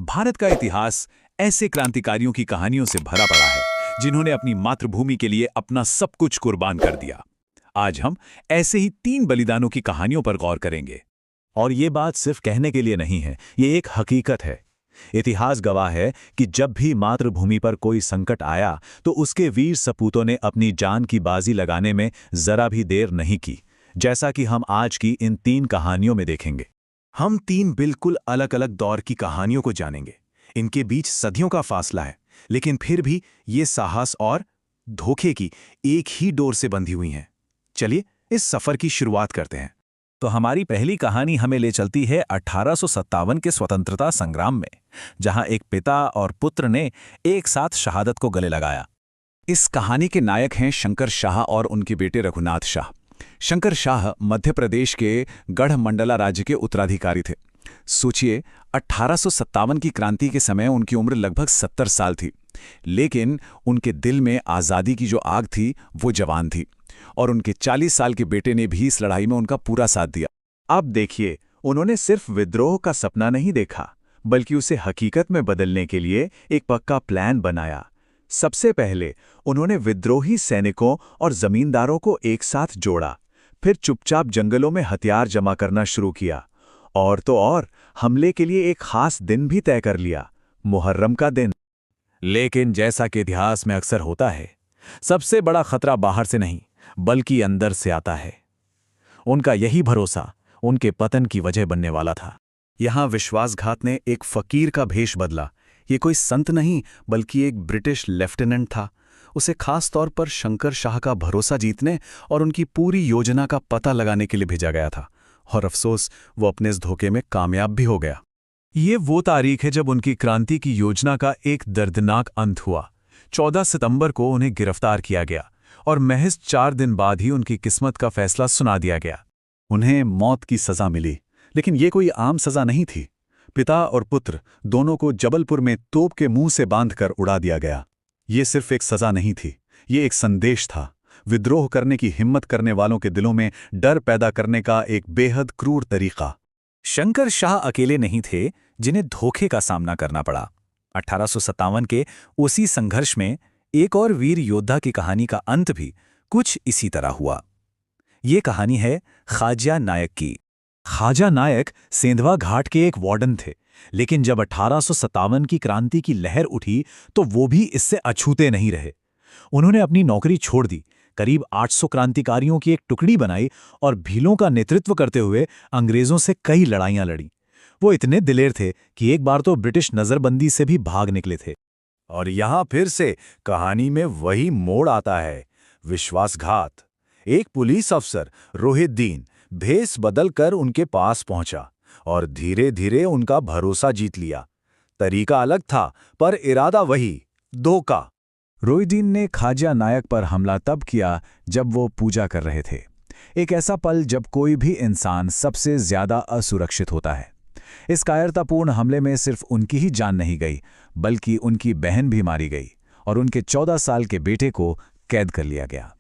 भारत का इतिहास ऐसे क्रांतिकारियों की कहानियों से भरा पड़ा है जिन्होंने अपनी मातृभूमि के लिए अपना सब कुछ कुर्बान कर दिया। आज हम ऐसे ही 3 बलिदानों की कहानियों पर गौर करेंगे। और ये बात सिर्फ कहने के लिए नहीं है, ये एक हकीकत है। इतिहास गवाह है कि जब भी मातृभूमि पर कोई संकट आया तो उसके वीर सपूतों ने अपनी जान की बाजी लगाने में जरा भी देर नहीं की, जैसा कि हम आज की इन 3 कहानियों में देखेंगे। हम 3 बिल्कुल अलग अलग दौर की कहानियों को जानेंगे। इनके बीच सदियों का फासला है, लेकिन फिर भी ये साहस और धोखे की एक ही डोर से बंधी हुई हैं। चलिए इस सफर की शुरुआत करते हैं। तो हमारी पहली कहानी हमें ले चलती है 1857 के स्वतंत्रता संग्राम में, जहां एक पिता और पुत्र ने एक साथ शहादत को गले लगाया। इस कहानी के नायक हैं शंकर शाह और उनके बेटे रघुनाथ शाह। शंकर शाह मध्य प्रदेश के गढ़मंडला राज्य के उत्तराधिकारी थे। सोचिए, 1857 की क्रांति के समय उनकी उम्र लगभग 70 साल थी, लेकिन उनके दिल में आज़ादी की जो आग थी वो जवान थी, और उनके 40 साल के बेटे ने भी इस लड़ाई में उनका पूरा साथ दिया। अब देखिए, उन्होंने सिर्फ विद्रोह का सपना नहीं देखा, बल्कि उसे हकीकत में बदलने के लिए एक पक्का प्लान बनाया। सबसे पहले उन्होंने विद्रोही सैनिकों और जमींदारों को एक साथ जोड़ा, फिर चुपचाप जंगलों में हथियार जमा करना शुरू किया, और तो और हमले के लिए एक खास दिन भी तय कर लिया, मुहर्रम का दिन। लेकिन जैसा कि इतिहास में अक्सर होता है, सबसे बड़ा खतरा बाहर से नहीं बल्कि अंदर से आता है। उनका यही भरोसा उनके पतन की वजह बनने वाला था। यहां विश्वासघात ने एक फकीर का भेष बदला। ये कोई संत नहीं बल्कि एक ब्रिटिश लेफ्टिनेंट था। उसे खास तौर पर शंकर शाह का भरोसा जीतने और उनकी पूरी योजना का पता लगाने के लिए भेजा गया था, और अफसोस वो अपने इस धोखे में कामयाब भी हो गया। ये वो तारीख है जब उनकी क्रांति की योजना का एक दर्दनाक अंत हुआ। 14 सितंबर को उन्हें गिरफ्तार किया गया और महज 4 दिन बाद ही उनकी किस्मत का फैसला सुना दिया गया। उन्हें मौत की सजा मिली, लेकिन ये कोई आम सजा नहीं थी। पिता और पुत्र दोनों को जबलपुर में तोप के मुंह से बांधकर उड़ा दिया गया। ये सिर्फ एक सजा नहीं थी, ये एक संदेश था। विद्रोह करने की हिम्मत करने वालों के दिलों में डर पैदा करने का एक बेहद क्रूर तरीका। शंकर शाह अकेले नहीं थे जिन्हें धोखे का सामना करना पड़ा। 1857 के उसी संघर्ष में एक और वीर योद्धा की कहानी का अंत भी कुछ इसी तरह हुआ। ये कहानी है ख्वाजा नायक की। ख्वाजा नायक सेंधवा घाट के एक वार्डन थे, लेकिन जब 1857 की क्रांति की लहर उठी तो वो भी इससे अछूते नहीं रहे। उन्होंने अपनी नौकरी छोड़ दी, करीब 800 क्रांतिकारियों की एक टुकड़ी बनाई और भीलों का नेतृत्व करते हुए अंग्रेजों से कई लड़ाइयां लड़ी। वो इतने दिलेर थे कि एक बार तो ब्रिटिश नजरबंदी से भी भाग निकले थे। और यहां फिर से कहानी में वही मोड़ आता है, विश्वासघात। एक पुलिस अफसर रोहितदीन भेष बदलकर उनके पास पहुंचा और धीरे धीरे उनका भरोसा जीत लिया। तरीका अलग था पर इरादा वही, धोखा। रोहितदीन ने ख्वाजा नायक पर हमला तब किया जब वो पूजा कर रहे थे। एक ऐसा पल जब कोई भी इंसान सबसे ज्यादा असुरक्षित होता है। इस कायरतापूर्ण हमले में सिर्फ उनकी ही जान नहीं गई, बल्कि उनकी बहन भी मारी गई और उनके 14 साल के बेटे को कैद कर लिया गया।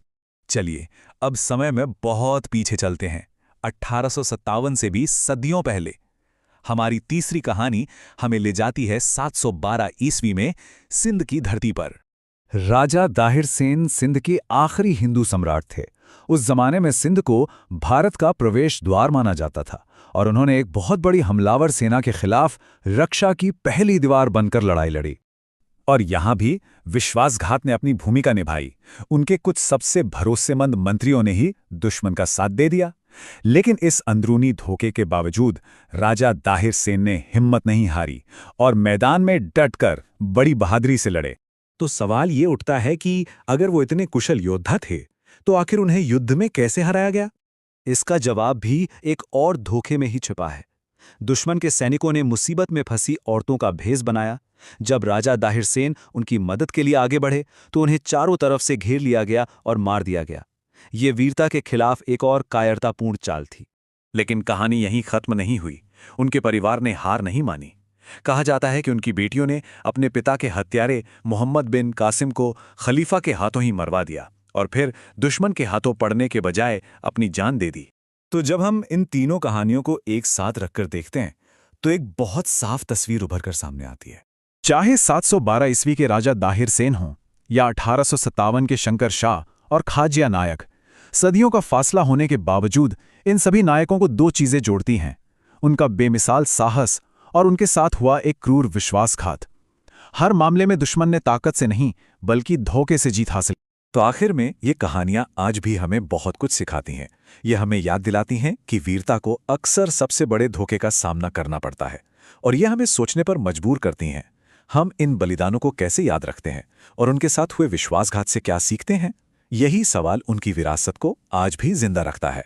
चलिए अब समय में बहुत पीछे चलते हैं, 1857 से भी सदियों पहले। हमारी तीसरी कहानी हमें ले जाती है 712 ईस्वी में सिंध की धरती पर। राजा दाहिर सेन सिंध के आखिरी हिंदू सम्राट थे। उस जमाने में सिंध को भारत का प्रवेश द्वार माना जाता था और उन्होंने एक बहुत बड़ी हमलावर सेना के खिलाफ रक्षा की पहली दीवार बनकर लड़ाई लड़ी। और यहां भी विश्वासघात ने अपनी भूमिका निभाई। उनके कुछ सबसे भरोसेमंद मंत्रियों ने ही दुश्मन का साथ दे दिया। लेकिन इस अंदरूनी धोखे के बावजूद राजा दाहिर सेन ने हिम्मत नहीं हारी और मैदान में डटकर बड़ी बहादुरी से लड़े। तो सवाल ये उठता है कि अगर वो इतने कुशल योद्धा थे तो आखिर उन्हें युद्ध में कैसे हराया गया? इसका जवाब भी एक और धोखे में ही छिपा है। दुश्मन के सैनिकों ने मुसीबत में फंसी औरतों का भेष बनाया। जब राजा दाहिर सेन उनकी मदद के लिए आगे बढ़े तो उन्हें चारों तरफ से घेर लिया गया और मार दिया गया। ये वीरता के खिलाफ एक और कायरतापूर्ण चाल थी। लेकिन कहानी यहीं खत्म नहीं हुई। उनके परिवार ने हार नहीं मानी। कहा जाता है कि उनकी बेटियों ने अपने पिता के हत्यारे मोहम्मद बिन कासिम को खलीफा के हाथों ही मरवा दिया और फिर दुश्मन के हाथों पड़ने के बजाय अपनी जान दे दी। तो जब हम इन तीनों कहानियों को एक साथ रखकर देखते हैं तो एक बहुत साफ तस्वीर उभर कर सामने आती है। चाहे 712 ईस्वी के राजा दाहिर सेन हों या 1857 के शंकर शाह और खाजिया नायक, सदियों का फासला होने के बावजूद इन सभी नायकों को दो चीजें जोड़ती हैं: उनका बेमिसाल साहस और उनके साथ हुआ एक क्रूर विश्वासघात। हर मामले में दुश्मन ने ताकत से नहीं बल्कि धोखे से जीत हासिल। तो आखिर में ये कहानियां आज भी हमें बहुत कुछ सिखाती हैं। ये हमें याद दिलाती हैं कि वीरता को अक्सर सबसे बड़े धोखे का सामना करना पड़ता है, और ये हमें सोचने पर मजबूर करती हैं। हम इन बलिदानों को कैसे याद रखते हैं और उनके साथ हुए विश्वासघात से क्या सीखते हैं? यही सवाल उनकी विरासत को आज भी जिंदा रखता है।